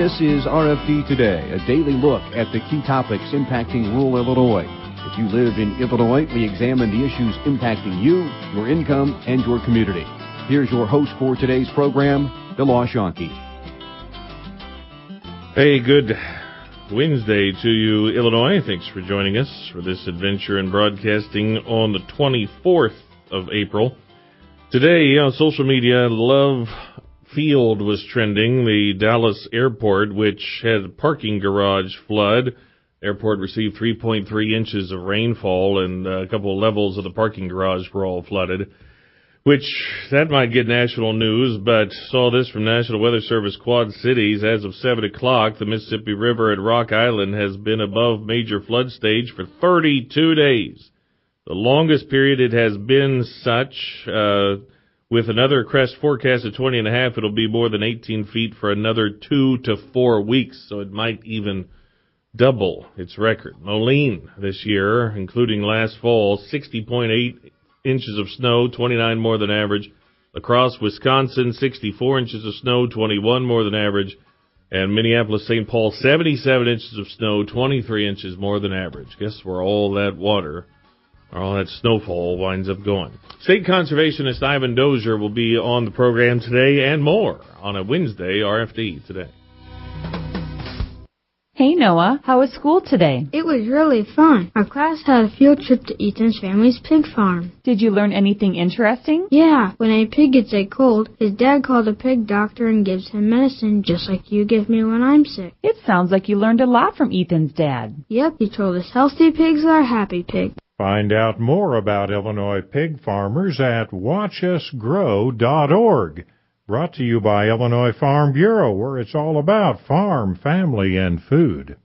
This is RFD Today, a daily look at the key topics impacting rural Illinois. If you live in Illinois, we examine the issues impacting you, your income, and your community. Here's your host for today's program, Bill Shankey. Hey, good Wednesday to you, Illinois. Thanks for joining us for this adventure in broadcasting on the 24th of April. Today on social media, Love Field was trending, the Dallas airport, which had a parking garage flood. The airport received 3.3 inches of rainfall, and a couple of levels of the parking garage were all flooded, which that might get national news, but saw this from National Weather Service Quad Cities. As of 7 o'clock, the Mississippi River at Rock Island has been above major flood stage for 32 days. The longest period it has been such. With another crest forecast of 20.5, it'll be more than 18 feet for another 2 to 4 weeks, so it might even double its record. Moline this year, including last fall, 60.8 inches of snow, 29 more than average. La Crosse, Wisconsin, 64 inches of snow, 21 more than average. And Minneapolis-St. Paul, 77 inches of snow, 23 inches more than average. Guess where all that water, all that snowfall winds up going. State Conservationist Ivan Dozier will be on the program today and more on a Wednesday RFD Today. Hey, Noah. How was school today? It was really fun. Our class had a field trip to Ethan's family's pig farm. Did you learn anything interesting? Yeah. When a pig gets a cold, his dad calls a pig doctor and gives him medicine, just like you give me when I'm sick. It sounds like you learned a lot from Ethan's dad. Yep. He told us healthy pigs are happy pigs. Find out more about Illinois pig farmers at watchusgrow.org. Brought to you by Illinois Farm Bureau, where it's all about farm, family, and food.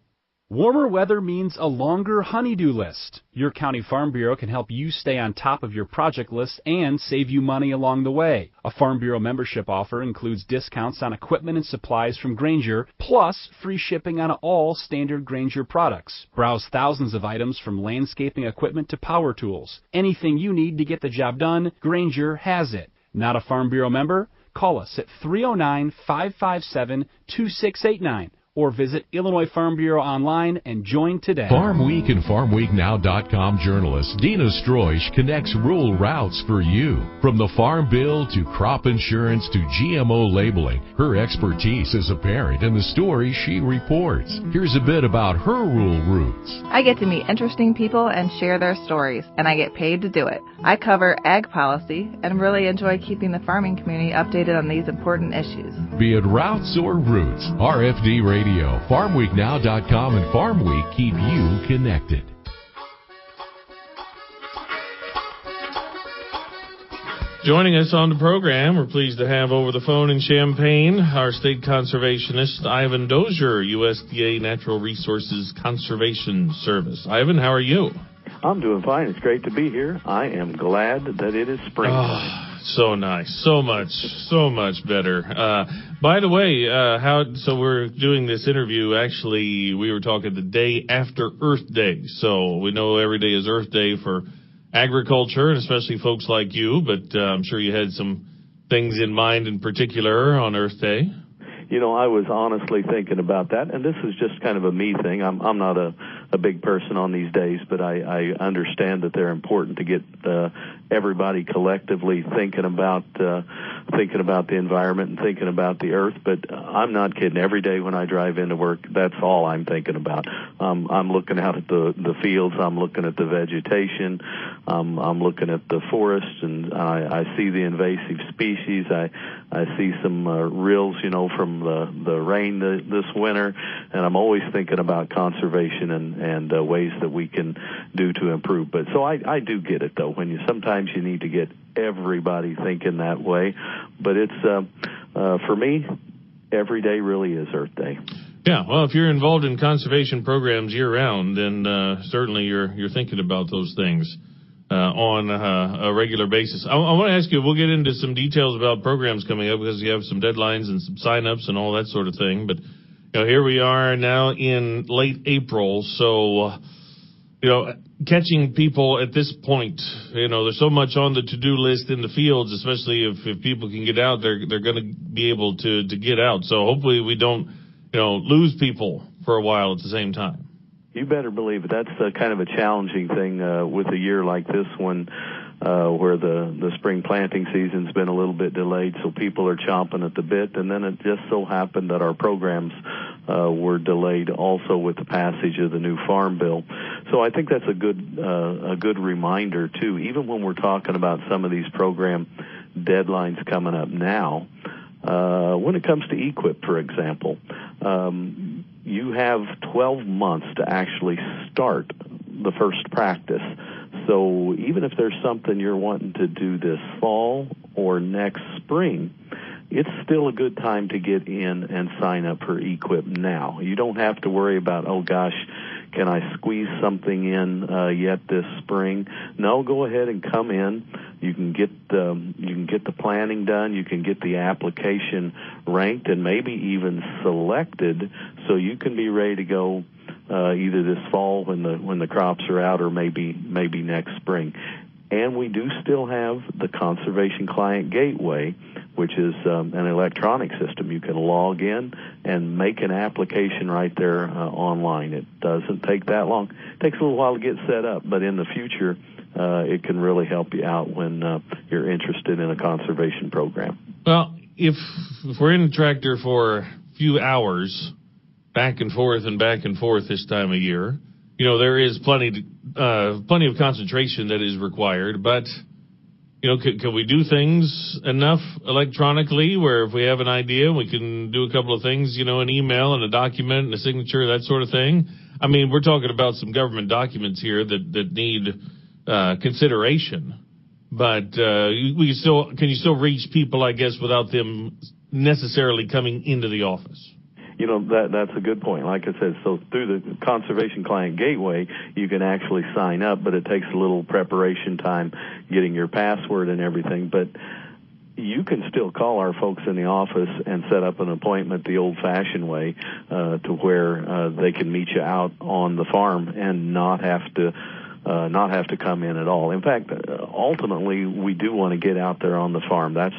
Warmer weather means a longer honey-do list. Your county farm bureau can help you stay on top of your project list and save you money along the way. A Farm Bureau membership offer includes discounts on equipment and supplies from Grainger, plus free shipping on all standard Grainger products. Browse thousands of items from landscaping equipment to power tools. Anything you need to get the job done, Grainger has it. Not a Farm Bureau member? Call us at 309-557-2689 or visit Illinois Farm Bureau online and join today. Farm Week and FarmWeekNow.com journalist Dina Stroish connects rural routes for you. From the Farm Bill to crop insurance to GMO labeling, her expertise is apparent in the stories she reports. Here's a bit about her rural roots. I get to meet interesting people and share their stories, and I get paid to do it. I cover ag policy and really enjoy keeping the farming community updated on these important issues. Be it routes or roots, RFD Radio, FarmWeekNow.com, and Farm Week keep you connected. Joining us on the program, we're pleased to have over the phone in Champaign our state conservationist, Ivan Dozier, USDA Natural Resources Conservation Service. Ivan, how are you? I'm doing fine. It's great to be here. I am glad that it is springtime. So nice. So much better. By the way, so we're doing this interview, actually, we were talking the day after Earth Day. So we know every day is Earth Day for agriculture, and especially folks like you, but I'm sure you had some things in mind in particular on Earth Day. You know, I was honestly thinking about that, and this is just kind of a me thing. I'm not a big person on these days, but I understand that they're important to get everybody collectively thinking about the environment and thinking about the earth. But I'm not kidding. Every day when I drive into work, that's all I'm thinking about. I'm looking out at the fields. I'm looking at the vegetation. I'm looking at the forests, and I see the invasive species. I see some rills, from the rain this winter, and I'm always thinking about conservation and ways that we can do to improve. But so I do get it, though, when sometimes you need to get everybody thinking that way. But it's for me, every day really is Earth Day. Yeah, well, if you're involved in conservation programs year-round, then certainly you're thinking about those things on a regular basis. I want to ask you, we'll get into some details about programs coming up because you have some deadlines and some sign-ups and all that sort of thing. But here we are now in late April, so catching people at this point, there's so much on the to-do list in the fields, especially if people can get out, they're going to be able to get out. So hopefully we don't lose people for a while at the same time. You better believe it. That's kind of a challenging thing with a year like this one, where the spring planting season's been a little bit delayed, so people are chomping at the bit. And then it just so happened that our programs were delayed also with the passage of the new Farm Bill. So I think that's a good reminder too. Even when we're talking about some of these program deadlines coming up now, when it comes to EQIP, for example, you have 12 months to actually start the first practice. So even if there's something you're wanting to do this fall or next spring, it's still a good time to get in and sign up for EQIP now. You don't have to worry about, oh gosh, can I squeeze something in yet this spring? No, go ahead and come in. You can get the planning done. You can get the application ranked and maybe even selected, so you can be ready to go either this fall when the crops are out, or maybe next spring. And we do still have the Conservation Client Gateway, which is an electronic system. You can log in and make an application right there online. It doesn't take that long. It takes a little while to get set up, but in the future, it can really help you out when you're interested in a conservation program. Well, if we're in a tractor for a few hours, back and forth this time of year, there is plenty of concentration that is required, but can we do things enough electronically where if we have an idea, we can do a couple of things, an email and a document and a signature, that sort of thing? I mean, we're talking about some government documents here that need consideration, but can you still reach people, I guess, without them necessarily coming into the office? That's a good point. Like I said, so through the Conservation Client Gateway, you can actually sign up, but it takes a little preparation time getting your password and everything. But you can still call our folks in the office and set up an appointment the old-fashioned way, to where they can meet you out on the farm and not have to come in at all. In fact, ultimately, we do want to get out there on the farm. That's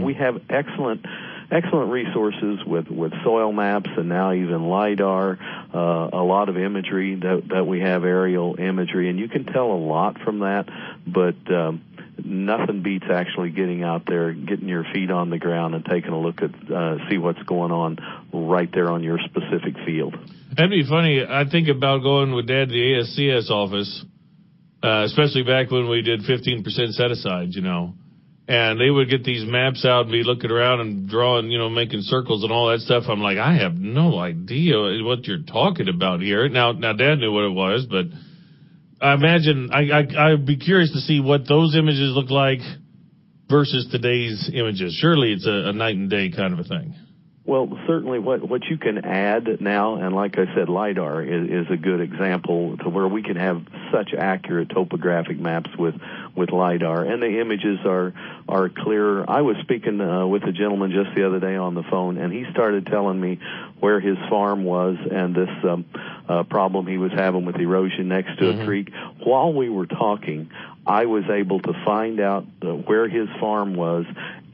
we have excellent resources with soil maps and now even LIDAR, a lot of imagery that we have, aerial imagery, and you can tell a lot from that, but nothing beats actually getting out there, getting your feet on the ground and taking a look at, see what's going on right there on your specific field. That'd be funny. I think about going with Dad to the ASCS office, especially back when we did 15% set-asides, and they would get these maps out and be looking around and drawing, making circles and all that stuff. I'm like, I have no idea what you're talking about here. Now Dad knew what it was, but I imagine I'd be curious to see what those images look like versus today's images. Surely it's a night and day kind of a thing. Well, certainly what you can add now, and like I said, LIDAR is a good example to where we can have such accurate topographic maps with LIDAR, and the images are clearer. I was speaking with a gentleman just the other day on the phone, and he started telling me where his farm was and this problem he was having with erosion next to a creek. While we were talking, I was able to find out where his farm was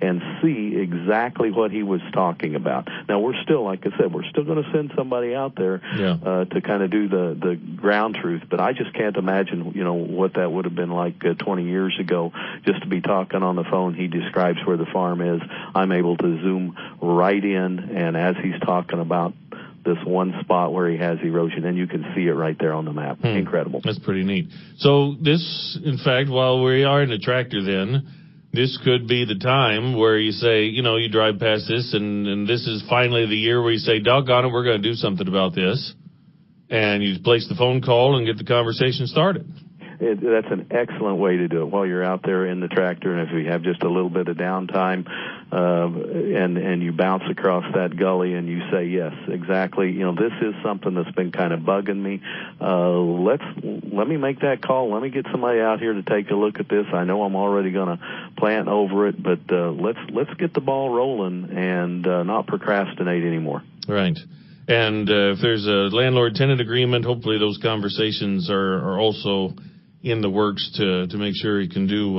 and see exactly what he was talking about. Now, we're still, like I said, we're still going to send somebody out there to kind of do the ground truth, but I just can't imagine, what that would have been like 20 years ago, just to be talking on the phone. He describes where the farm is. I'm able to zoom right in, and as he's talking about this one spot where he has erosion, and you can see it right there on the map. Incredible. That's pretty neat. So this, in fact, while we are in the tractor then, this could be the time where you say, you drive past this, and this is finally the year where you say, doggone it, we're going to do something about this. And you place the phone call and get the conversation started. That's an excellent way to do it while you're out there in the tractor, and if you have just a little bit of downtime, and you bounce across that gully and you say, yes, exactly, this is something that's been kind of bugging me. Let me make that call. Let me get somebody out here to take a look at this. I know I'm already going to plant over it, but let's get the ball rolling and not procrastinate anymore. Right. And if there's a landlord-tenant agreement, hopefully those conversations are also in the works to make sure you can do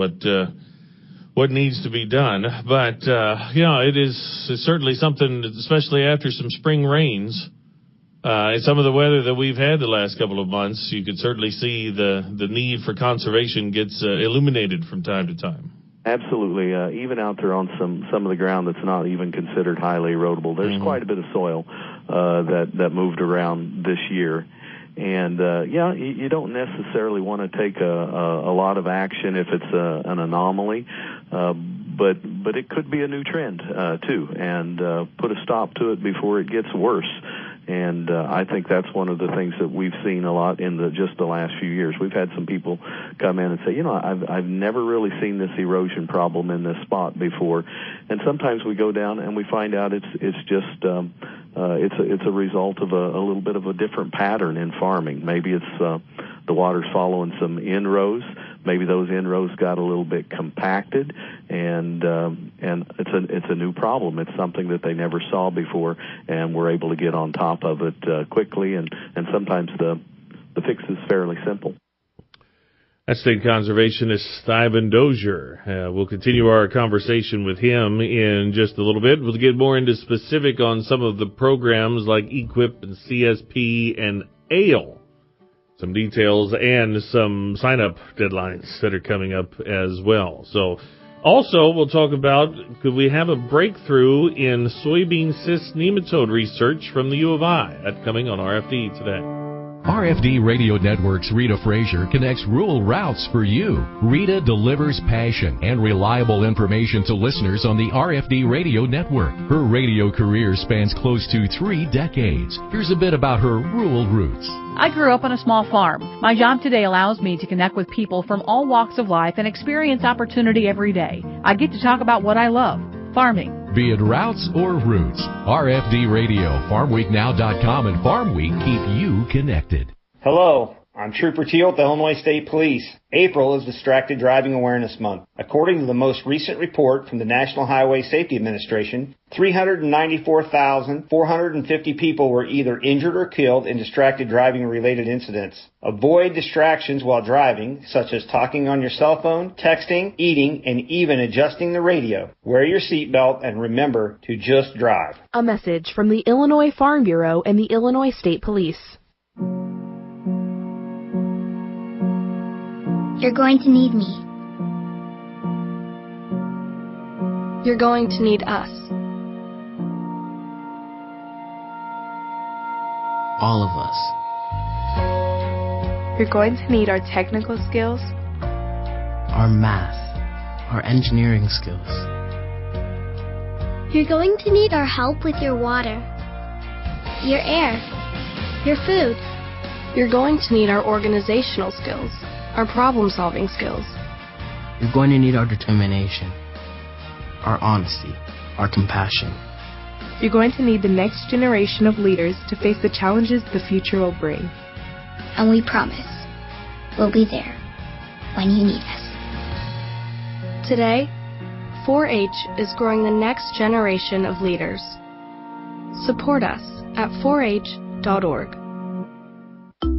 what needs to be done. But, it's certainly something, especially after some spring rains, and some of the weather that we've had the last couple of months, you could certainly see the need for conservation gets illuminated from time to time. Absolutely. Even out there on some of the ground that's not even considered highly erodible, there's quite a bit of soil that moved around this year. And, you don't necessarily want to take a lot of action if it's an anomaly, but it could be a new trend, too, and put a stop to it before it gets worse. And I think that's one of the things that we've seen a lot in just the last few years. We've had some people come in and say, I've never really seen this erosion problem in this spot before. And sometimes we go down and we find out it's just it's a result of a little bit of a different pattern in farming. Maybe it's the water's following some inrows. Maybe those inrows got a little bit compacted, and it's a new problem. It's something that they never saw before, and we're able to get on top of it quickly. And sometimes the fix is fairly simple. That's State Conservationist Ivan Dozier. We'll continue our conversation with him in just a little bit. We'll get more into specific on some of the programs like EQIP and CSP and ALE. Some details and some sign-up deadlines that are coming up as well. So, also, we'll talk about, could we have a breakthrough in soybean cyst nematode research from the U of I? That's coming on RFD today. RFD Radio Network's Rita Frazier connects rural routes for you. Rita delivers passion and reliable information to listeners on the RFD Radio Network. Her radio career spans close to 3 decades. Here's a bit about her rural roots. I grew up on a small farm. My job today allows me to connect with people from all walks of life and experience opportunity every day. I get to talk about what I love, farming. Be it routes or roots, RFD Radio, FarmWeekNow.com, and Farm Week keep you connected. Hello, I'm Trooper Teal at the Illinois State Police. April is Distracted Driving Awareness Month. According to the most recent report from the National Highway Safety Administration, 394,450 people were either injured or killed in distracted driving-related incidents. Avoid distractions while driving, such as talking on your cell phone, texting, eating, and even adjusting the radio. Wear your seatbelt and remember to just drive. A message from the Illinois Farm Bureau and the Illinois State Police. You're going to need me. You're going to need us. All of us. You're going to need our technical skills, our math, our engineering skills. You're going to need our help with your water, your air, your food. You're going to need our organizational skills, our problem-solving skills. You're going to need our determination, our honesty, our compassion. You're going to need the next generation of leaders to face the challenges the future will bring. And we promise, we'll be there when you need us. Today, 4-H is growing the next generation of leaders. Support us at 4h.org.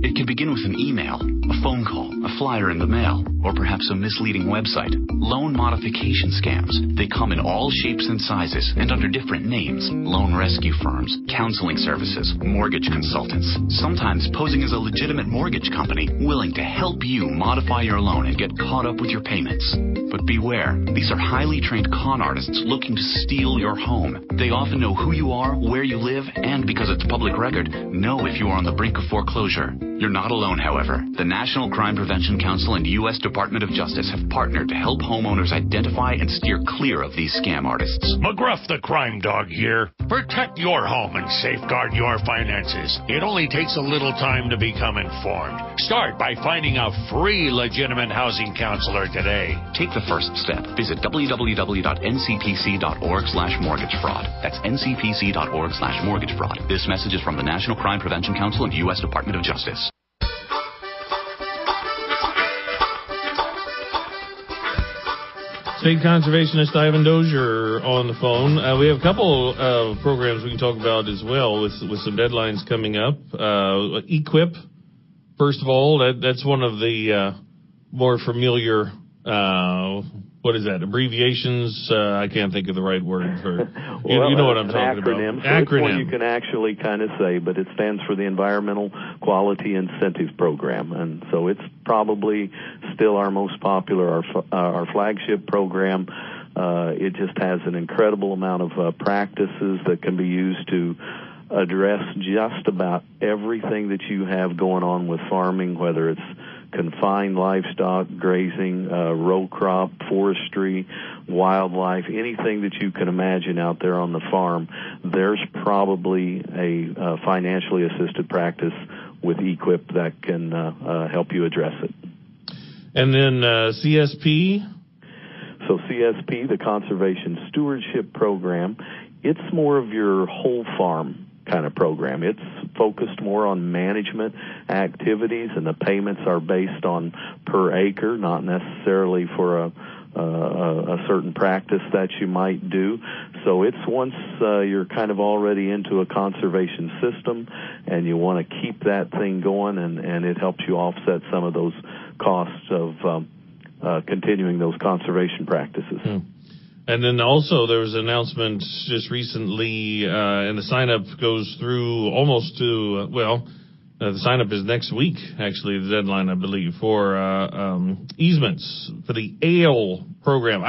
It can begin with an email, a phone call, a flyer in the mail, or perhaps a misleading website. Loan modification scams. They come in all shapes and sizes and under different names. Loan rescue firms, counseling services, mortgage consultants. Sometimes posing as a legitimate mortgage company willing to help you modify your loan and get caught up with your payments. But beware, these are highly trained con artists looking to steal your home. They often know who you are, where you live, and because it's public record, know if you are on the brink of foreclosure. You're not alone, however. The National Crime Prevention Council and U.S. Department of Justice have partnered to help homeowners identify and steer clear of these scam artists. McGruff the Crime Dog here. Protect your home and safeguard your finances. It only takes a little time to become informed. Start by finding a free legitimate housing counselor today. Take the first step. Visit www.ncpc.org/mortgage-fraud. That's ncpc.org/mortgage-fraud. This message is from the National Crime Prevention Council and U.S. Department of Justice. State Conservationist Ivan Dozier on the phone. We have a couple of programs we can talk about as well with some deadlines coming up. EQIP, first of all, that's one of the more familiar what is that, abbreviations? I can't think of the right word for, you know what I'm talking acronym, about. So acronym. It's one you can actually kind of say, but it stands for the Environmental Quality Incentive Program. And so it's probably still our most popular, our flagship program. It just has an incredible amount of practices that can be used to address just about everything that you have going on with farming, whether it's confined livestock, grazing, row crop, forestry, wildlife, anything that you can imagine out there on the farm. There's probably a financially assisted practice with EQIP that can help you address it. And then CSP? So CSP, the Conservation Stewardship Program, it's more of your whole farm kind of program. It's focused more on management activities, and the payments are based on per acre, not necessarily for a certain practice that you might do. So it's once you're kind of already into a conservation system and you want to keep that thing going, and it helps you offset some of those costs of continuing those conservation practices. And then also there was an announcement just recently, and the sign-up goes through almost to, the sign-up is next week, actually, the deadline, I believe, for easements for the ALE program.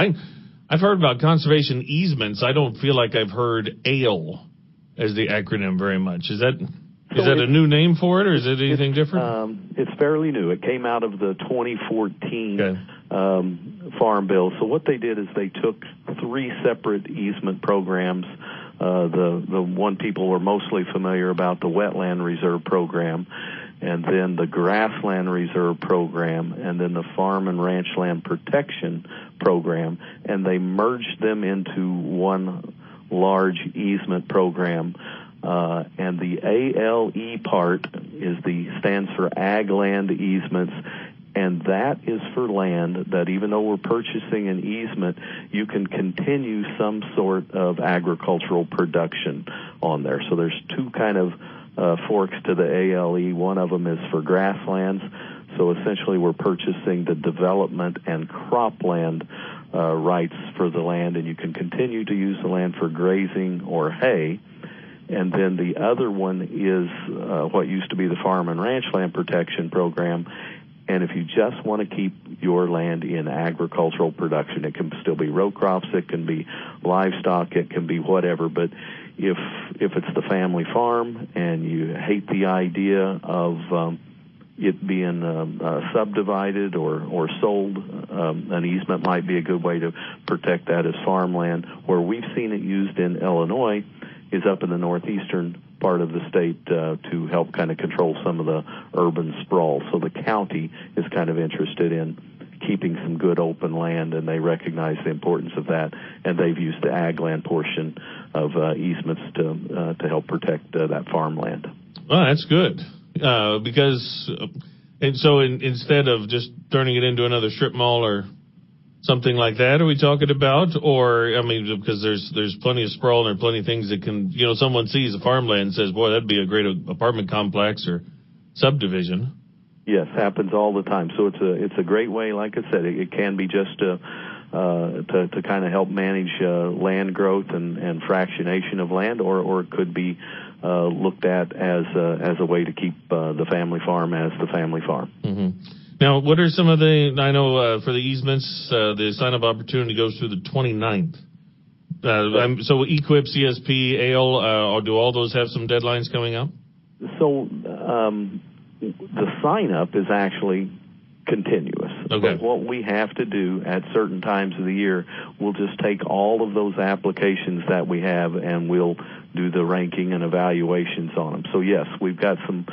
I've heard about conservation easements. I don't feel like I've heard ALE as the acronym very much. Is that a new name for it, or is it anything different? It's fairly new. It came out of the 2014 Farm Bill. So what they did is they took 3 separate easement programs. The one people were mostly familiar about, the Wetland Reserve Program, and then the Grassland Reserve Program, and then the Farm and Ranch Land Protection Program, and they merged them into one large easement program. And the ALE part stands for Ag Land Easements, and that is for land that, even though we're purchasing an easement, you can continue some sort of agricultural production on there. So there's 2 kind of forks to the ALE. One of them is for grasslands. So essentially we're purchasing the development and cropland rights for the land, and you can continue to use the land for grazing or hay. And then the other one is what used to be the Farm and Ranch Land Protection Program. And if you just want to keep your land in agricultural production, it can still be row crops, it can be livestock, it can be whatever. But if it's the family farm and you hate the idea of it being subdivided or sold, an easement might be a good way to protect that as farmland. Where we've seen it used in Illinois is up in the northeastern part of the state to help kind of control some of the urban sprawl. So the county is kind of interested in keeping some good open land, and they recognize the importance of that, and they've used the ag land portion of easements to help protect that farmland. Well, that's good, because instead of just turning it into another strip mall or something like that, are we talking about? Or, I mean, because there's plenty of sprawl and there are plenty of things that can, someone sees a farmland and says, boy, that'd be a great apartment complex or subdivision. Yes, happens all the time. So it's a great way, like I said, it can be just to kind of help manage land growth and fractionation of land, or it could be looked at as a way to keep the family farm as the family farm. Mm-hmm. Now, what are some of I know for the easements, the sign-up opportunity goes through the 29th. So EQIP, CSP, ALE, do all those have some deadlines coming up? So the sign-up is actually continuous. Okay. But what we have to do at certain times of the year, we'll just take all of those applications that we have and we'll do the ranking and evaluations on them. So yes, we've got some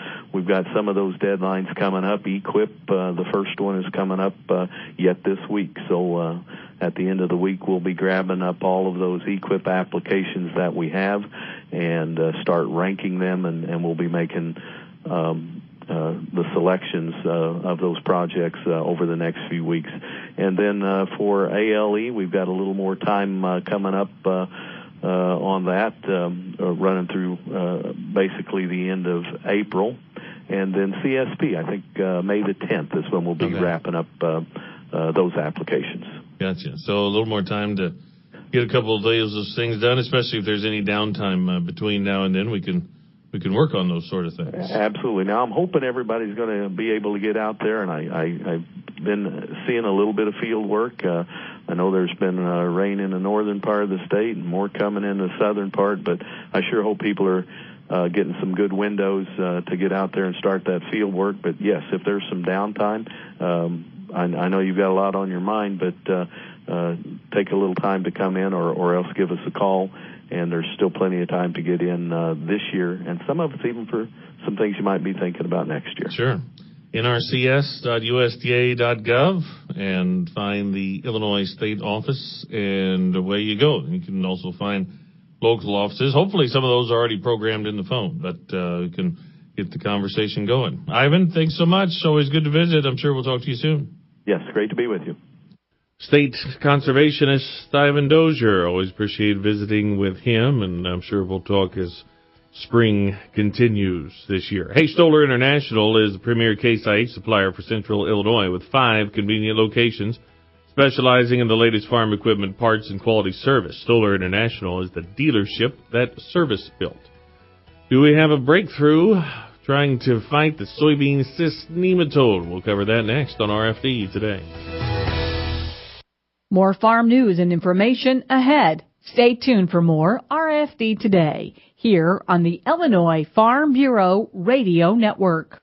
of those deadlines coming up. EQIP, the first one is coming up yet this week. So at the end of the week, we'll be grabbing up all of those EQIP applications that we have and start ranking them, and we'll be making the selections of those projects over the next few weeks. And then for ALE, we've got a little more time coming up on that, running through basically the end of April. And then CSP, I think May the 10th is when we'll be wrapping up those applications. Gotcha. So a little more time to get a couple of those things done, especially if there's any downtime between now and then. We can work on those sort of things. Absolutely. Now, I'm hoping everybody's going to be able to get out there, and I've been seeing a little bit of field work. I know there's been rain in the northern part of the state and more coming in the southern part, but I sure hope people are getting some good windows to get out there and start that field work. But, yes, if there's some downtime, I know you've got a lot on your mind, but take a little time to come in or else give us a call. And there's still plenty of time to get in this year, and some of it's even for some things you might be thinking about next year. Sure. nrcs.usda.gov and find the Illinois State Office, and away you go. You can also find local offices. Hopefully some of those are already programmed in the phone, but you can get the conversation going. Ivan, thanks so much. Always good to visit. I'm sure we'll talk to you soon. Yes, great to be with you. State Conservationist Ivan Dozier. Always appreciate visiting with him, and I'm sure we'll talk as spring continues this year. Hey, Stoller International is the premier Case IH supplier for Central Illinois with 5 convenient locations specializing in the latest farm equipment, parts, and quality service. Stoller International is the dealership that service built. Do we have a breakthrough trying to fight the soybean cyst nematode? We'll cover that next on RFD Today. More farm news and information ahead. Stay tuned for more RFD Today here on the Illinois Farm Bureau Radio Network.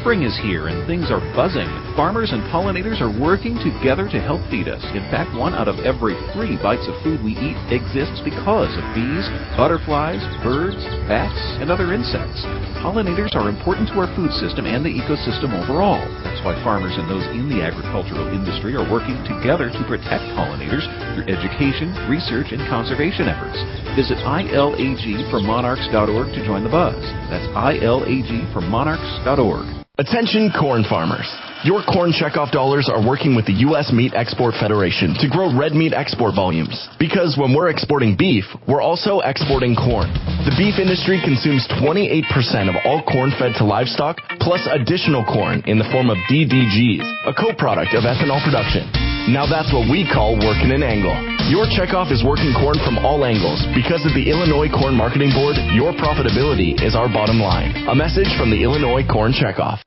Spring is here and things are buzzing. Farmers and pollinators are working together to help feed us. In fact, 1 out of every 3 bites of food we eat exists because of bees, butterflies, birds, bats, and other insects. Pollinators are important to our food system and the ecosystem overall. That's why farmers and those in the agricultural industry are working together to protect pollinators through education, research, and conservation efforts. Visit ilagformonarchs.org to join the buzz. That's ilagformonarchs.org. Attention corn farmers. Your corn checkoff dollars are working with the U.S. Meat Export Federation to grow red meat export volumes. Because when we're exporting beef, we're also exporting corn. The beef industry consumes 28% of all corn fed to livestock, plus additional corn in the form of DDGs, a co-product of ethanol production. Now that's what we call working an angle. Your checkoff is working corn from all angles. Because of the Illinois Corn Marketing Board, your profitability is our bottom line. A message from the Illinois Corn Checkoff.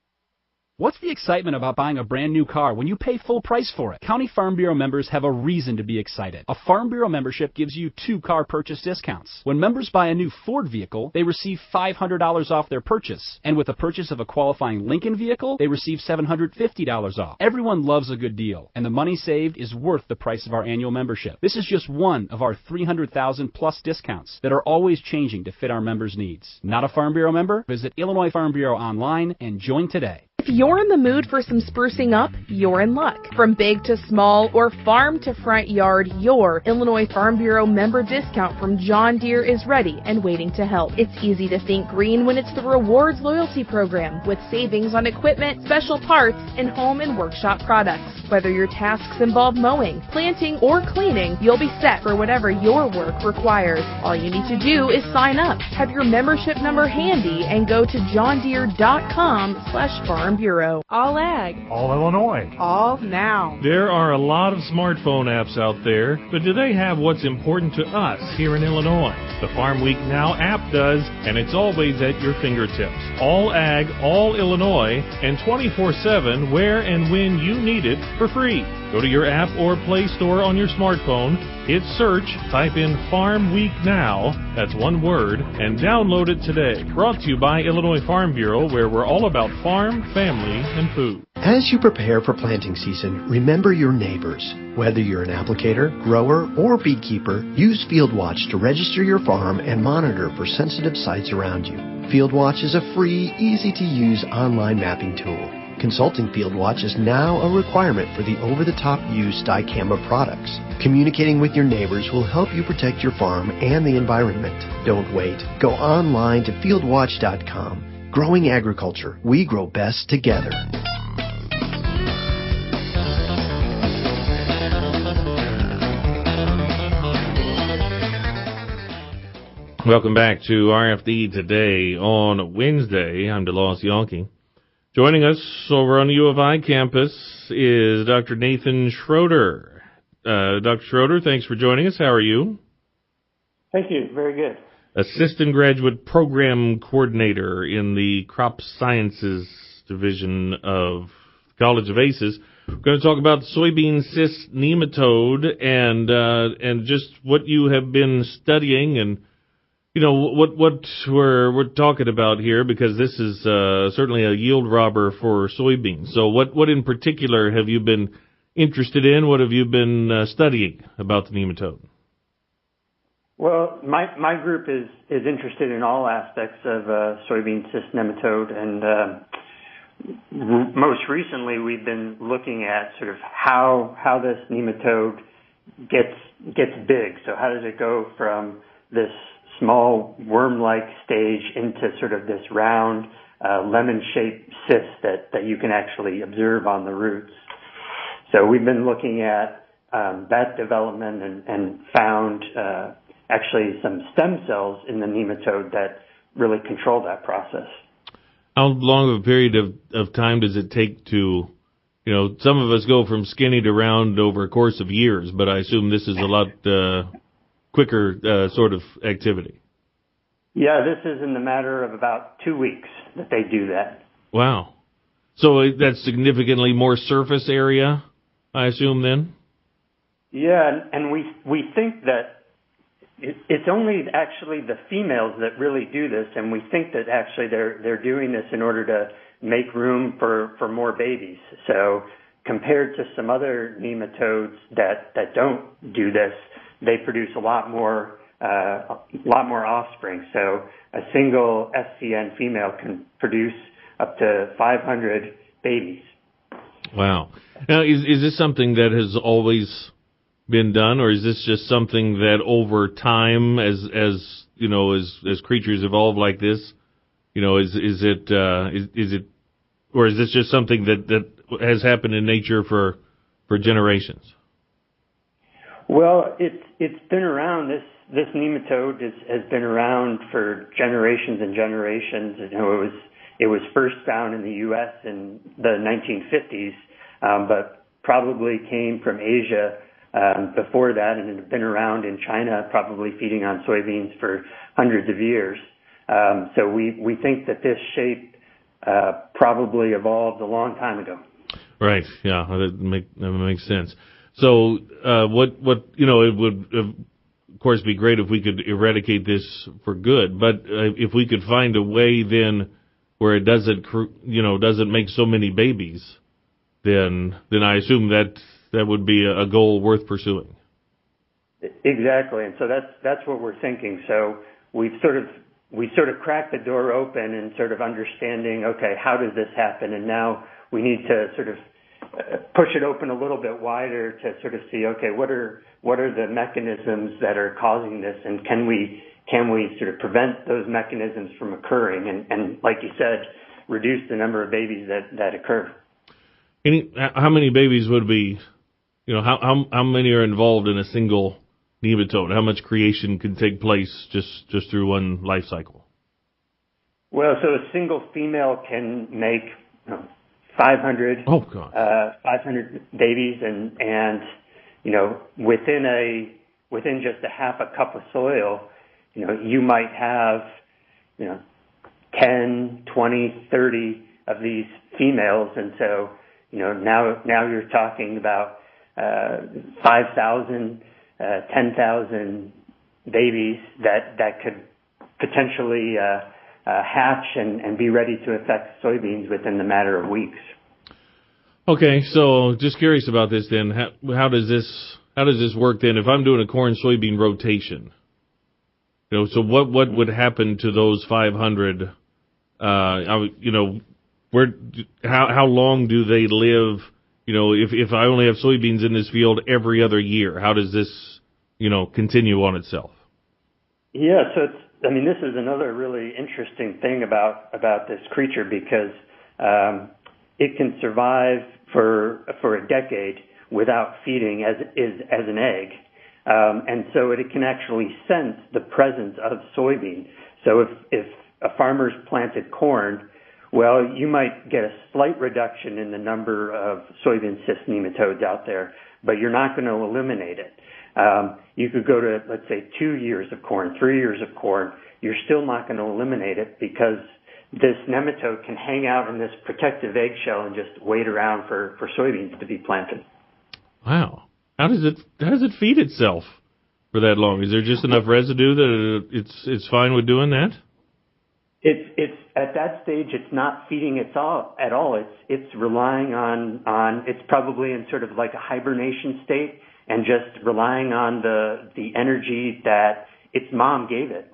What's the excitement about buying a brand new car when you pay full price for it? County Farm Bureau members have a reason to be excited. A Farm Bureau membership gives you 2 car purchase discounts. When members buy a new Ford vehicle, they receive $500 off their purchase. And with the purchase of a qualifying Lincoln vehicle, they receive $750 off. Everyone loves a good deal, and the money saved is worth the price of our annual membership. This is just one of our 300,000 plus discounts that are always changing to fit our members' needs. Not a Farm Bureau member? Visit Illinois Farm Bureau online and join today. If you're in the mood for some sprucing up, you're in luck. From big to small or farm to front yard, your Illinois Farm Bureau member discount from John Deere is ready and waiting to help. It's easy to think green when it's the Rewards Loyalty Program with savings on equipment, special parts, and home and workshop products. Whether your tasks involve mowing, planting, or cleaning, you'll be set for whatever your work requires. All you need to do is sign up, have your membership number handy, and go to johndeere.com/farm Bureau. All ag. All Illinois. All now. There are a lot of smartphone apps out there, but do they have what's important to us here in Illinois? The Farm Week Now app does, and it's always at your fingertips. All ag, all Illinois, and 24/7 where and when you need it for free. Go to your app or Play Store on your smartphone, hit search, type in Farm Week Now, that's one word, and download it today. Brought to you by Illinois Farm Bureau, where we're all about farm, family, and food. As you prepare for planting season, remember your neighbors. Whether you're an applicator, grower, or beekeeper, use FieldWatch to register your farm and monitor for sensitive sites around you. FieldWatch is a free, easy-to-use online mapping tool. Consulting FieldWatch is now a requirement for the over-the-top use dicamba products. Communicating with your neighbors will help you protect your farm and the environment. Don't wait. Go online to fieldwatch.com. Growing agriculture. We grow best together. Welcome back to RFD Today on Wednesday. I'm DeLoss Yonke. Joining us over on the U of I campus is Dr. Nathan Schroeder. Dr. Schroeder, thanks for joining us. How are you? Thank you. Very good. Assistant Graduate Program Coordinator in the Crop Sciences Division of College of ACES. We're going to talk about the soybean cyst nematode and just what you have been studying and what we're talking about here, because this is certainly a yield robber for soybeans. So what in particular have you been interested in? What have you been studying about the nematode? Well, my group is interested in all aspects of soybean cyst nematode, and most recently we've been looking at sort of how this nematode gets big. So how does it go from this small worm-like stage into sort of this round lemon-shaped cyst that you can actually observe on the roots. So we've been looking at that development and found actually some stem cells in the nematode that really control that process. How long of a period of time does it take to, some of us go from skinny to round over a course of years, but I assume this is a lot quicker sort of activity. Yeah, this is in the matter of about 2 weeks that they do that. Wow. So that's significantly more surface area, I assume, then? Yeah, and we think that it's only actually the females that really do this, and we think that actually they're doing this in order to make room for more babies. So compared to some other nematodes that don't do this, they produce a lot more offspring. So a single SCN female can produce up to 500 babies. Wow. Now, is this something that has always been done, or is this just something that over time, as creatures evolve like this, is it, or is this just something that has happened in nature for generations? Well, it's been around. This nematode has been around for generations and generations. It was first found in the U.S. in the 1950s, but probably came from Asia before that, and it had been around in China, probably feeding on soybeans for hundreds of years. So we think that this shape probably evolved a long time ago. Right. Yeah, that makes sense. So what it would of course be great if we could eradicate this for good, but if we could find a way then where it doesn't make so many babies, then I assume that would be a goal worth pursuing. Exactly, and so that's what we're thinking. So we sort of cracked the door open and sort of understanding, okay, how does this happen? And now we need to sort of push it open a little bit wider to sort of see, okay, what are the mechanisms that are causing this, and can we sort of prevent those mechanisms from occurring, and like you said, reduce the number of babies that occur. How many babies would be? How many are involved in a single nematode? How much creation can take place just through one life cycle? Well, so a single female can make 500 babies, and within just a half a cup of soil, you might have 10, 20, 30 of these females, and so now you're talking about 5,000, 10,000 babies that could potentially hatch and be ready to affect soybeans within the matter of weeks. Okay, so just curious about this then. How does this work then? If I'm doing a corn soybean rotation, so what would happen to those 500? How long do they live? If I only have soybeans in this field every other year, how does this, continue on itself? Yeah, so this is another really interesting thing about this creature, because it can survive for a decade without feeding as an egg, and so it can actually sense the presence of soybean. So if a farmer's planted corn, Well, you might get a slight reduction in the number of soybean cyst nematodes out there, but you're not going to eliminate it. You could go to, let's say, 2 years of corn, 3 years of corn. You're still not going to eliminate it because this nematode can hang out in this protective eggshell and just wait around for soybeans to be planted. Wow. How does it feed itself for that long? Is there just enough residue that it's fine with doing that? It's at that stage, it's not feeding at all. It's relying on it's probably in sort of like a hibernation state and just relying on the energy that its mom gave it.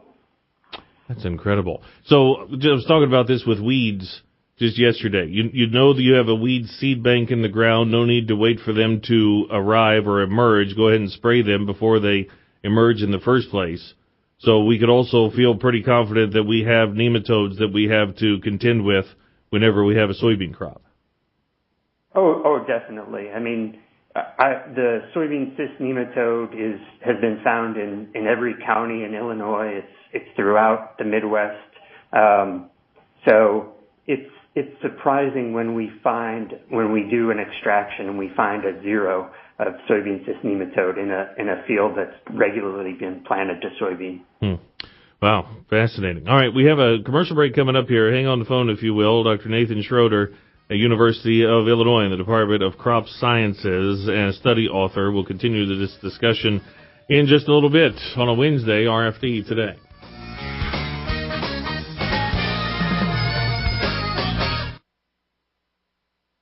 That's incredible. So I was talking about this with weeds just yesterday. You know that you have a weed seed bank in the ground. No need to wait for them to arrive or emerge. Go ahead and spray them before they emerge in the first place. So we could also feel pretty confident that we have nematodes that we have to contend with whenever we have a soybean crop. Oh, definitely. I mean, the soybean cyst nematode has been found in every county in Illinois. It's throughout the Midwest. So it's surprising when we do an extraction and we find a zero of soybean cyst nematode in a field that's regularly been planted to soybean. Wow, fascinating. All right, we have a commercial break coming up here. Hang on the phone, if you will. Dr. Nathan Schroeder, at University of Illinois in the Department of Crop Sciences and study author. We'll continue this discussion in just a little bit on a Wednesday, RFD Today.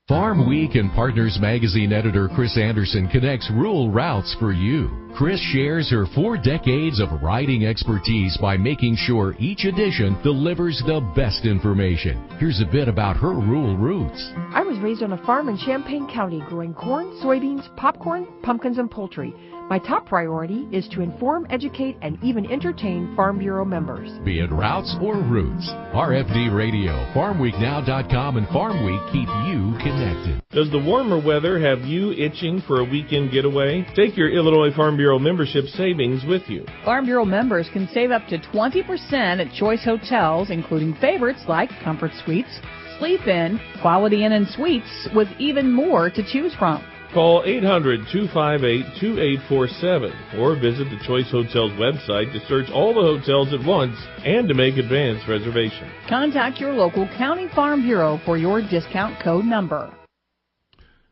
Farm Week and Partners Magazine editor Chris Anderson connects rural routes for you. Chris shares her 4 decades of writing expertise by making sure each edition delivers the best information. Here's a bit about her rural roots. I was raised on a farm in Champaign County growing corn, soybeans, popcorn, pumpkins, and poultry. My top priority is to inform, educate, and even entertain Farm Bureau members. Be it routes or roots, RFD Radio, FarmWeekNow.com, and Farm Week keep you connected. Does the warmer weather have you itching for a weekend getaway? Take your Illinois Farm Bureau membership savings with you. Farm Bureau members can save up to 20% at choice hotels, including favorites like Comfort Suites, Sleep Inn, Quality Inn and Suites, with even more to choose from. Call 800-258-2847 or visit the Choice Hotels website to search all the hotels at once and to make advance reservations. Contact your local county farm bureau for your discount code number.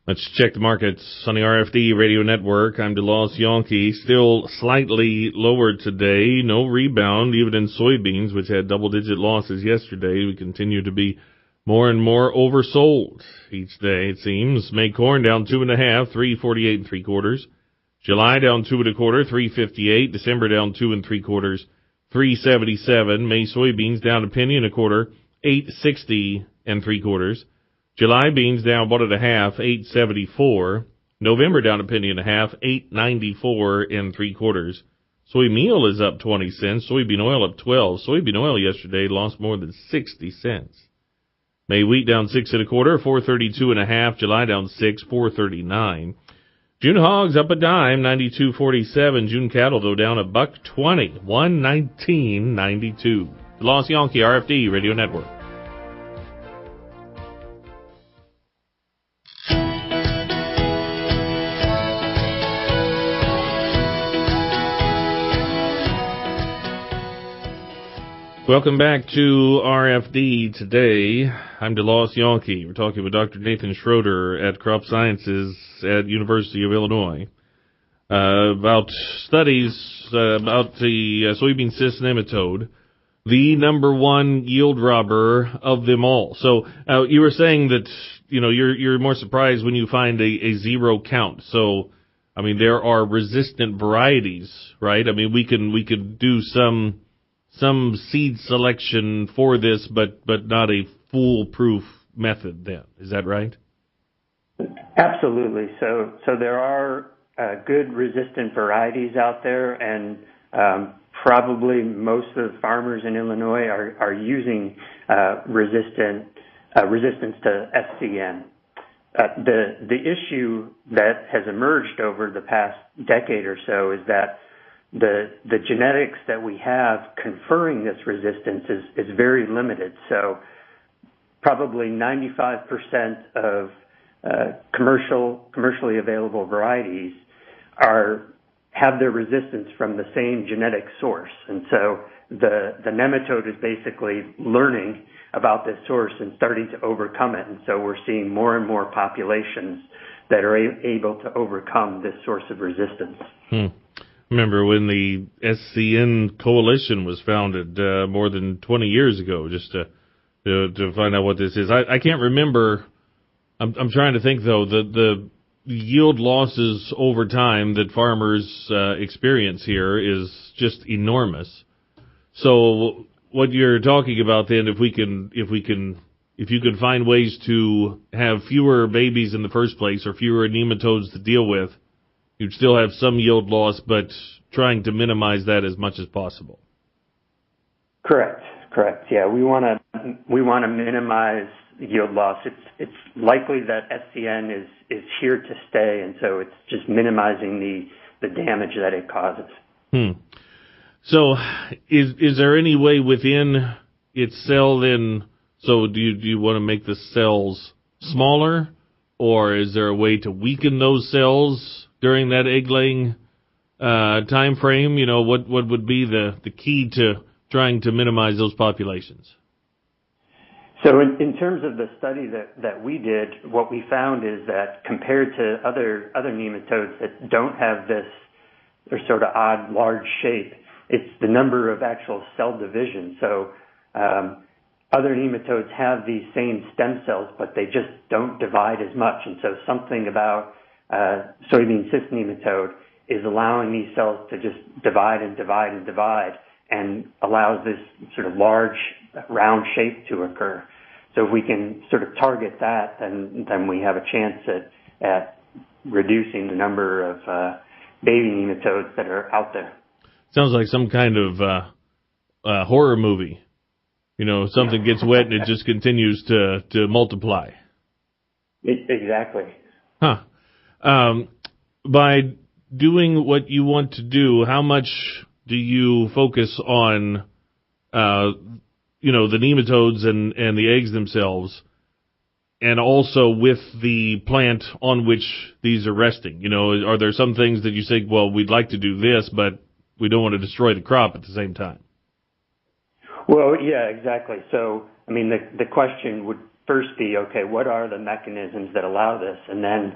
Let's check the markets on the RFD Radio Network. I'm DeLoss Yankee, still slightly lower today. No rebound, even in soybeans, which had double-digit losses yesterday. We continue to be more and more oversold each day, it seems. May corn down 2.5, 3.48 3/4. July down 2 1/4, 3.58. December down 2 3/4, 3.77. May soybeans down 1 1/4, 8.60 3/4. July beans down 1 1/2, 8.74. November down 1 1/2, 8.94 3/4. Soy meal is up 20 cents. Soybean oil up 12. Soybean oil yesterday lost more than 60 cents. May wheat down 6 1/4, 4.32 1/2. July down 6, 4.39. June hogs up a dime, 92.47. June cattle though down $1.20, 119.92. DeLoss Yankee, RFD Radio Network. Welcome back to RFD Today. I'm DeLoss Yankee. We're talking with Dr. Nathan Schroeder at Crop Sciences at University of Illinois about studies about the soybean cyst nematode, the number one yield robber of them all. So you were saying that you're more surprised when you find a zero count. So I mean there are resistant varieties, right? I mean we could do some seed selection for this, but not a foolproof method then. Is that right? Absolutely. So there are good resistant varieties out there, and probably most of the farmers in Illinois are using resistance to SCN. The issue that has emerged over the past decade or so is that the genetics that we have conferring this resistance is very limited. So probably 95% of commercially available varieties have their resistance from the same genetic source. And so the nematode is basically learning about this source and starting to overcome it. And so we're seeing more and more populations that are able to overcome this source of resistance. Remember when the SCN Coalition was founded more than 20 years ago, just to find out what this is. I can't remember. I'm trying to think, though. The yield losses over time that farmers experience here is just enormous. So what you're talking about then, if you could find ways to have fewer babies in the first place or fewer nematodes to deal with, you'd still have some yield loss, but trying to minimize that as much as possible. Correct. Yeah, we want to minimize yield loss. It's likely that SCN is here to stay, and so it's just minimizing the damage that it causes. So, is there any way within its cell then? So, do you want to make the cells smaller, or is there a way to weaken those cells during that egg laying time frame? You know, what would be the key to trying to minimize those populations? So in terms of the study that we did, what we found is that compared to other nematodes that don't have this sort of odd large shape, it's the number of actual cell division. So other nematodes have these same stem cells, but they just don't divide as much. And so something about soybean cyst nematode is allowing these cells to just divide and allows this sort of large round shape to occur. So if we can sort of target that, then we have a chance at reducing the number of baby nematodes that are out there. Sounds like some kind of horror movie. You know, something gets wet and it just continues to multiply. Exactly. By doing what you want to do, how much do you focus on, the nematodes and the eggs themselves, and also with the plant on which these are resting? You know, are there some things that you say, well, we'd like to do this, but we don't want to destroy the crop at the same time? Well, yeah, exactly. So, I mean, the question would first be, okay, what are the mechanisms that allow this? And then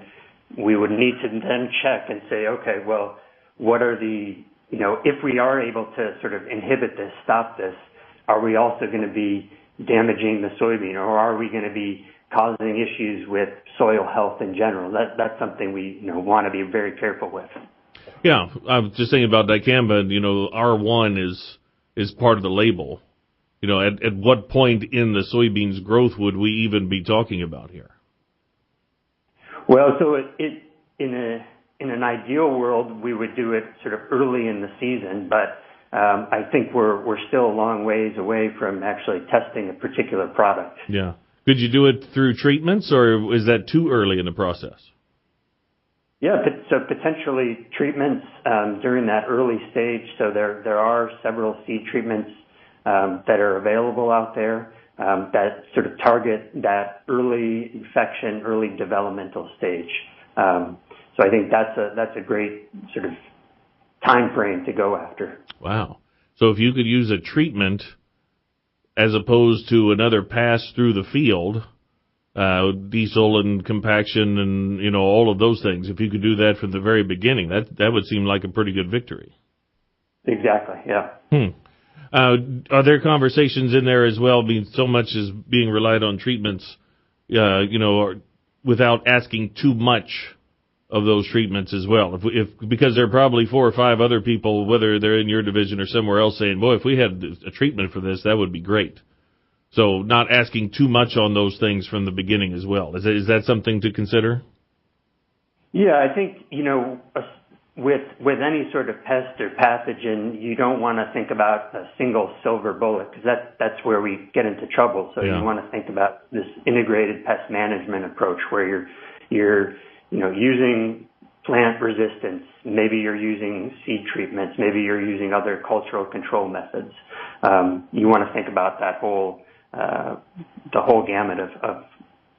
we would need to then check and say, okay, well, what are if we are able to sort of inhibit this, stop this, are we also going to be damaging the soybean, or are we going to be causing issues with soil health in general? That's something we want to be very careful with. Yeah, I was just thinking about dicamba. R1 is part of the label. At what point in the soybean's growth would we even be talking about here? Well, so in an ideal world, we would do it sort of early in the season, but I think we're still a long ways away from actually testing a particular product. Yeah. Could you do it through treatments, or is that too early in the process? Yeah, so potentially treatments during that early stage. So there are several seed treatments that are available out there that sort of target that early infection, early developmental stage. So I think that's a great sort of time frame to go after. Wow. So if you could use a treatment as opposed to another pass through the field, diesel and compaction and, all of those things, if you could do that from the very beginning, that would seem like a pretty good victory. Exactly, yeah. Are there conversations in there as well, being so much as being relied on treatments, without asking too much of those treatments as well? Because there are probably 4 or 5 other people, whether they're in your division or somewhere else, saying, boy, if we had a treatment for this, that would be great. So not asking too much on those things from the beginning as well. Is that something to consider? Yeah, I think, with any sort of pest or pathogen, you don't want to think about a single silver bullet, because that's where we get into trouble. So You want to think about this integrated pest management approach where you're using plant resistance. Maybe you're using seed treatments. Maybe you're using other cultural control methods. You want to think about that whole the whole gamut of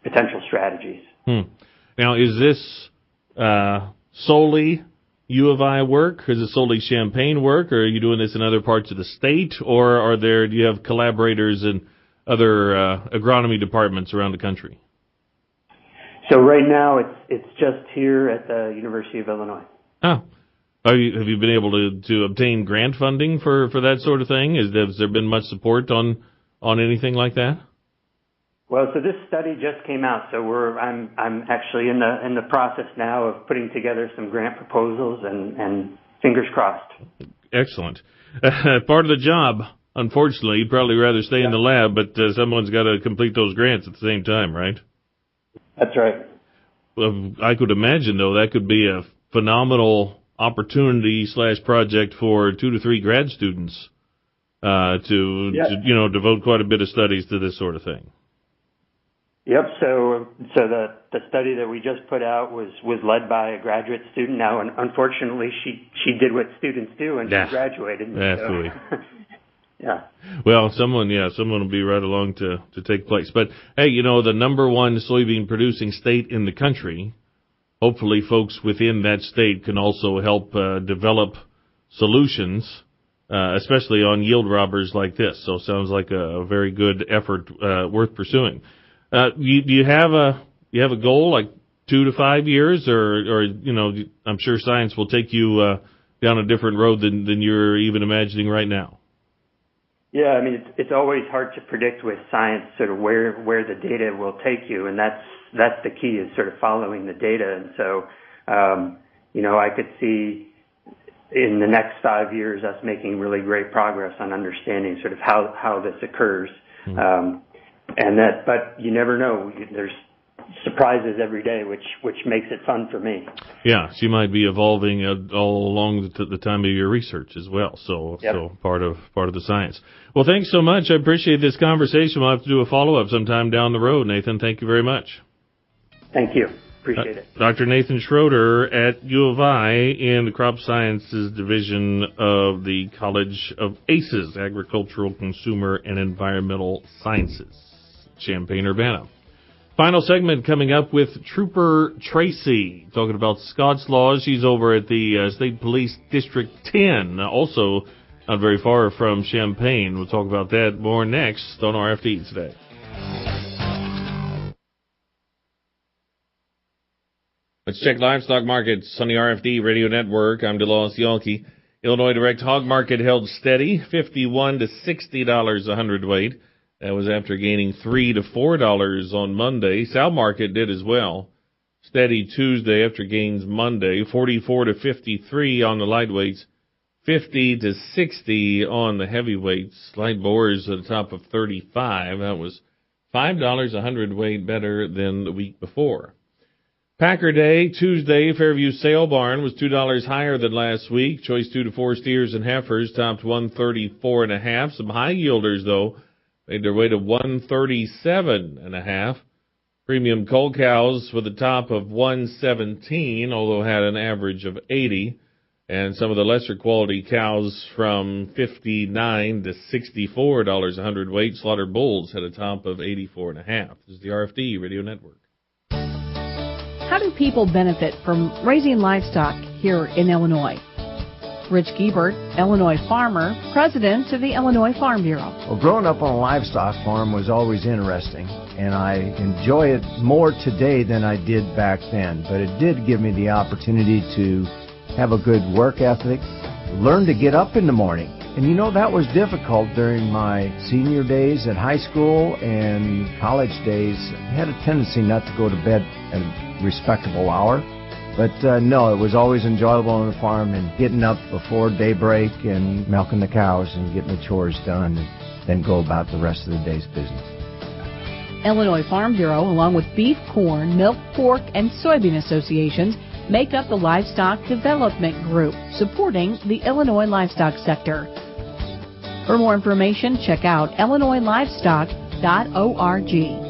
potential strategies. Now, is this solely U of I work? Is it solely Champaign work, or are you doing this in other parts of the state, or do you have collaborators in other agronomy departments around the country? So right now it's just here at the University of Illinois. Oh. Have you been able to obtain grant funding for that sort of thing? Has there been much support on anything like that? Well, so this study just came out, so I'm actually in the process now of putting together some grant proposals and fingers crossed. Excellent. Part of the job, unfortunately. You'd probably rather stay in the lab, but someone's got to complete those grants at the same time, right? That's right. Well, I could imagine, though, that could be a phenomenal opportunity / project for 2 to 3 grad students to devote quite a bit of studies to this sort of thing. Yep. So the study that we just put out was led by a graduate student. Now, unfortunately, she did what students do and she graduated. Absolutely. So, yeah. Well, someone will be right along to take place. But hey, the number one soybean producing state in the country. Hopefully, folks within that state can also help develop solutions, especially on yield robbers like this. So, sounds like a very good effort worth pursuing. Do you have a goal like 2 to 5 years, or I'm sure science will take you down a different road than you're even imagining right now. Yeah, I mean it's always hard to predict with science sort of where the data will take you, and that's the key, is sort of following the data. And so I could see in the next 5 years us making really great progress on understanding sort of how this occurs. But you never know. There's surprises every day, which makes it fun for me. Yeah, she might be evolving all along the time of your research as well. So part of the science. Well, thanks so much. I appreciate this conversation. We'll have to do a follow-up sometime down the road. Nathan, thank you very much. Thank you. Appreciate it. Dr. Nathan Schroeder at U of I in the Crop Sciences Division of the College of ACES, Agricultural, Consumer, and Environmental Sciences, Champaign-Urbana. Final segment coming up with Trooper Tracy, talking about Scott's Laws. She's over at the State Police District 10, also not very far from Champaign. We'll talk about that more next on RFD today. Let's check livestock markets on the RFD Radio Network. I'm DeLawrence Yalke. Illinois Direct Hog Market held steady, $51 to $60 a hundredweight. That was after gaining $3 to $4 on Monday. Sow Market did as well. Steady Tuesday after gains Monday, 44 to 53 on the lightweights, 50 to 60 on the heavyweights. Light boars at the top of 35. That was $5 a hundredweight better than the week before. Packer Day, Tuesday, Fairview Sale Barn was $2 higher than last week. Choice 2 to 4 steers and heifers topped 134.5. Some high yielders, though, made their way to 137.5. Premium cull cows with a top of 117, although had an average of 80. And some of the lesser quality cows from $59 to $64 a hundredweight. Slaughter bulls had a top of 84.5. This is the RFD Radio Network. How do people benefit from raising livestock here in Illinois? Rich Giebert, Illinois farmer, president of the Illinois Farm Bureau. Well, growing up on a livestock farm was always interesting, and I enjoy it more today than I did back then. But it did give me the opportunity to have a good work ethic, learn to get up in the morning. And that was difficult during my senior days at high school and college days. I had a tendency not to go to bed at a respectable hour. But no, it was always enjoyable on the farm and getting up before daybreak and milking the cows and getting the chores done and then go about the rest of the day's business. Illinois Farm Bureau, along with beef, corn, milk, pork, and soybean associations, make up the Livestock Development Group, supporting the Illinois livestock sector. For more information, check out illinoislivestock.org.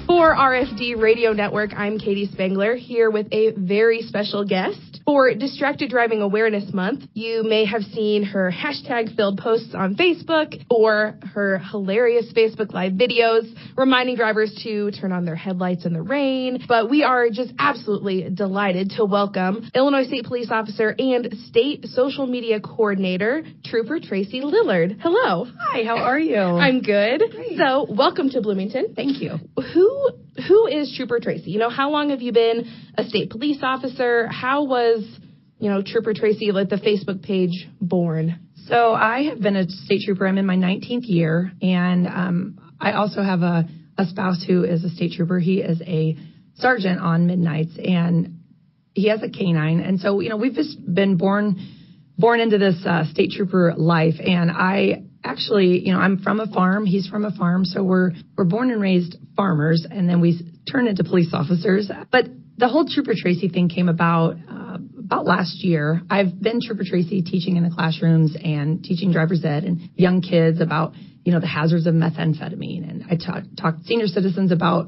For For RFD Radio Network, I'm Katie Spengler, here with a very special guest. For Distracted Driving Awareness Month, you may have seen her hashtag-filled posts on Facebook or her hilarious Facebook Live videos reminding drivers to turn on their headlights in the rain. But we are just absolutely delighted to welcome Illinois State Police Officer and State Social Media Coordinator, Trooper Tracy Lillard. Hello. Hi, how are you? I'm good. Great. So, welcome to Bloomington. Thank you. Who is Trooper Tracy? How long have you been a state police officer? How was, Trooper Tracy, like the Facebook page, born? So I have been a state trooper. I'm in my 19th year, and I also have a spouse who is a state trooper. He is a sergeant on midnights, and he has a canine. And so, we've just been born into this state trooper life, and I actually, I'm from a farm. He's from a farm. So we're born and raised farmers, and then we turned into police officers. But the whole Trooper Tracy thing came about last year. I've been Trooper Tracy teaching in the classrooms and teaching driver's ed and young kids about, the hazards of methamphetamine. And I talked senior citizens about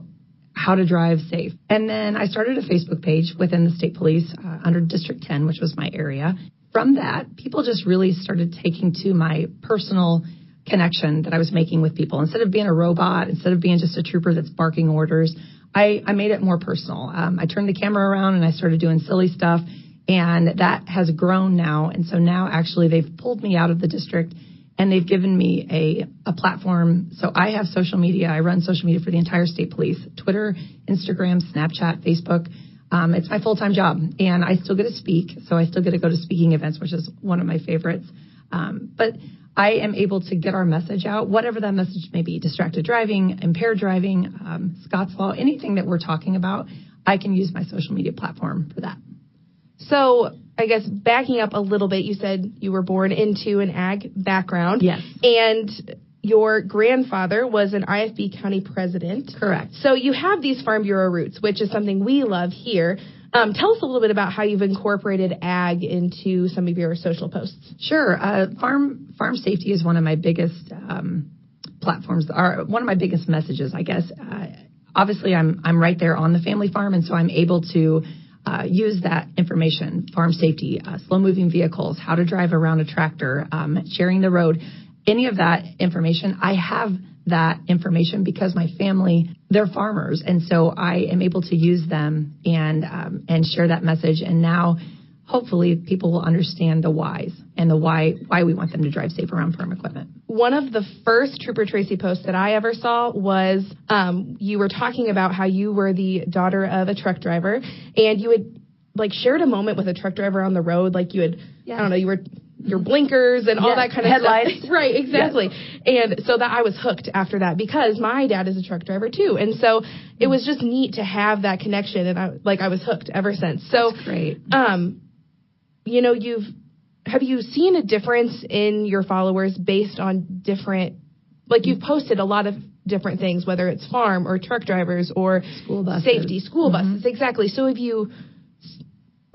how to drive safe. And then I started a Facebook page within the state police under District 10, which was my area. From that, people just really started taking to my personal connection that I was making with people. Instead of being a robot, instead of being just a trooper that's barking orders, I made it more personal. I turned the camera around and I started doing silly stuff, and that has grown now. And so now actually they've pulled me out of the district and they've given me a platform. So I have social media. I run social media for the entire state police: Twitter, Instagram, Snapchat, Facebook. It's my full-time job, and I still get to speak, so I still get to go to speaking events, which is one of my favorites. But I am able to get our message out, whatever that message may be: distracted driving, impaired driving, Scott's Law, anything that we're talking about. I can use my social media platform for that. So I guess backing up a little bit, you said you were born into an ag background. Yes. And your grandfather was an IFB county president. Correct. So you have these Farm Bureau roots, which is something we love here. Tell us a little bit about how you've incorporated ag into some of your social posts. Sure. Farm safety is one of my biggest platforms, or one of my biggest messages, I guess. Obviously, I'm right there on the family farm, and so I'm able to use that information: farm safety, slow-moving vehicles, how to drive around a tractor, sharing the road. Any of that information, I have that information because my family, they're farmers, and so I am able to use them and share that message. And now, hopefully, people will understand the whys and the why we want them to drive safe around farm equipment. One of the first Trooper Tracy posts that I ever saw was you were talking about how you were the daughter of a truck driver, and you had shared a moment with a truck driver on the road, like you had, I don't know, you were your blinkers and all that kind of headlights. Stuff. Right, exactly. Yes. And so that I was hooked after that because my dad is a truck driver too. And so it was just neat to have that connection, and I was hooked ever since. So that's great. Have you seen a difference in your followers based on different, you've posted a lot of different things, whether it's farm or truck drivers or school buses. Safety, school buses, exactly. So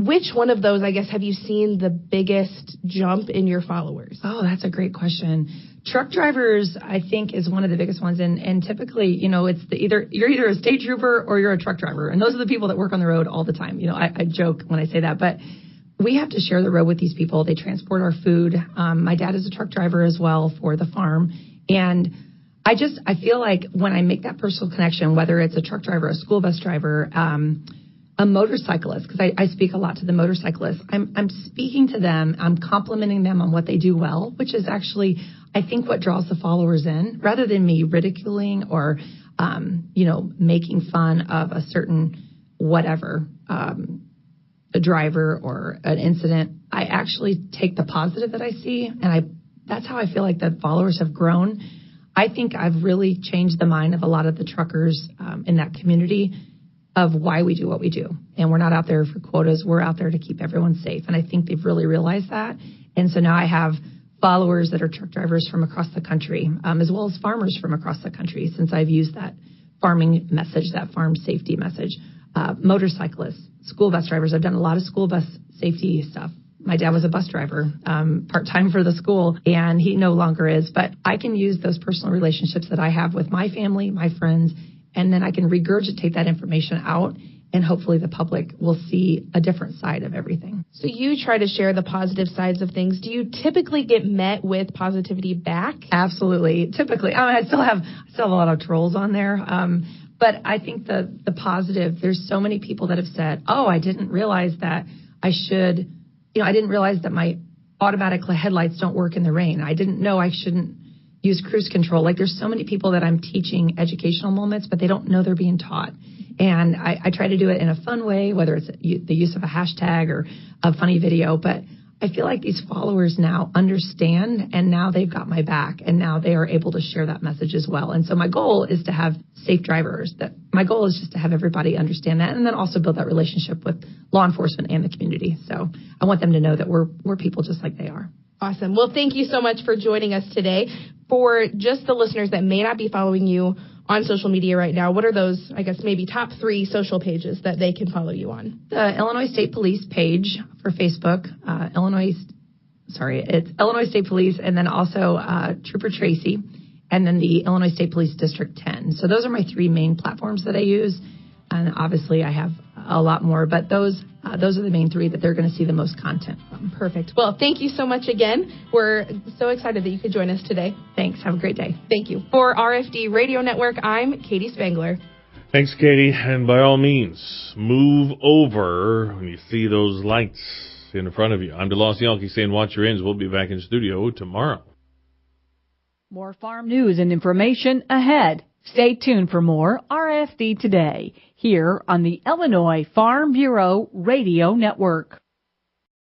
which one of those, I guess, have you seen the biggest jump in your followers? Oh, that's a great question. Truck drivers, I think, is one of the biggest ones. And typically, it's you're either a state trooper or you're a truck driver. And those are the people that work on the road all the time. I joke when I say that, but we have to share the road with these people. They transport our food. My dad is a truck driver as well for the farm. And I feel like when I make that personal connection, whether it's a truck driver, a school bus driver, a motorcyclist, because I speak a lot to the motorcyclists. I'm speaking to them. I'm complimenting them on what they do well, which is actually, I think, what draws the followers in, rather than me ridiculing or, making fun of a certain whatever, a driver or an incident. I actually take the positive that I see, and that's how I feel like the followers have grown. I think I've really changed the mind of a lot of the truckers in that community of why we do what we do. And we're not out there for quotas. We're out there to keep everyone safe. And I think they've really realized that. And so now I have followers that are truck drivers from across the country, as well as farmers from across the country, since I've used that farming message, that farm safety message. Motorcyclists, school bus drivers. I've done a lot of school bus safety stuff. My dad was a bus driver, part-time for the school, and he no longer is. But I can use those personal relationships that I have with my family, my friends, and then I can regurgitate that information out, and hopefully the public will see a different side of everything. So you try to share the positive sides of things. Do you typically get met with positivity back? Absolutely. Typically. I still have a lot of trolls on there. But I think the positive, there's so many people that have said, oh, I didn't realize that I didn't realize that my automatic headlights don't work in the rain. I didn't know I shouldn't use cruise control. Like, there's so many people that I'm teaching educational moments, but they don't know they're being taught. And I try to do it in a fun way, whether it's the use of a hashtag or a funny video. But I feel like these followers now understand, and now they've got my back, and now they are able to share that message as well. And so my goal is to have safe drivers. My goal is just to have everybody understand that, and then also build that relationship with law enforcement and the community. So I want them to know that we're people just like they are. Awesome. Well, thank you so much for joining us today. For just the listeners that may not be following you on social media right now, what are those, I guess, maybe top 3 social pages that they can follow you on? The Illinois State Police page for Facebook, it's Illinois State Police, and then also Trooper Tracy, and then the Illinois State Police District 10. So those are my 3 main platforms that I use. And obviously I have a lot more, but those are the main 3 that they're going to see the most content from. Perfect. Well, thank you so much again. We're so excited that you could join us today. Thanks. Have a great day. Thank you. For RFD Radio Network, I'm Katie Spangler. Thanks, Katie. And by all means, move over when you see those lights in front of you. I'm DeLoss Yonke saying watch your ends. We'll be back in studio tomorrow. More farm news and information ahead. Stay tuned for more RFD Today here on the Illinois Farm Bureau Radio Network.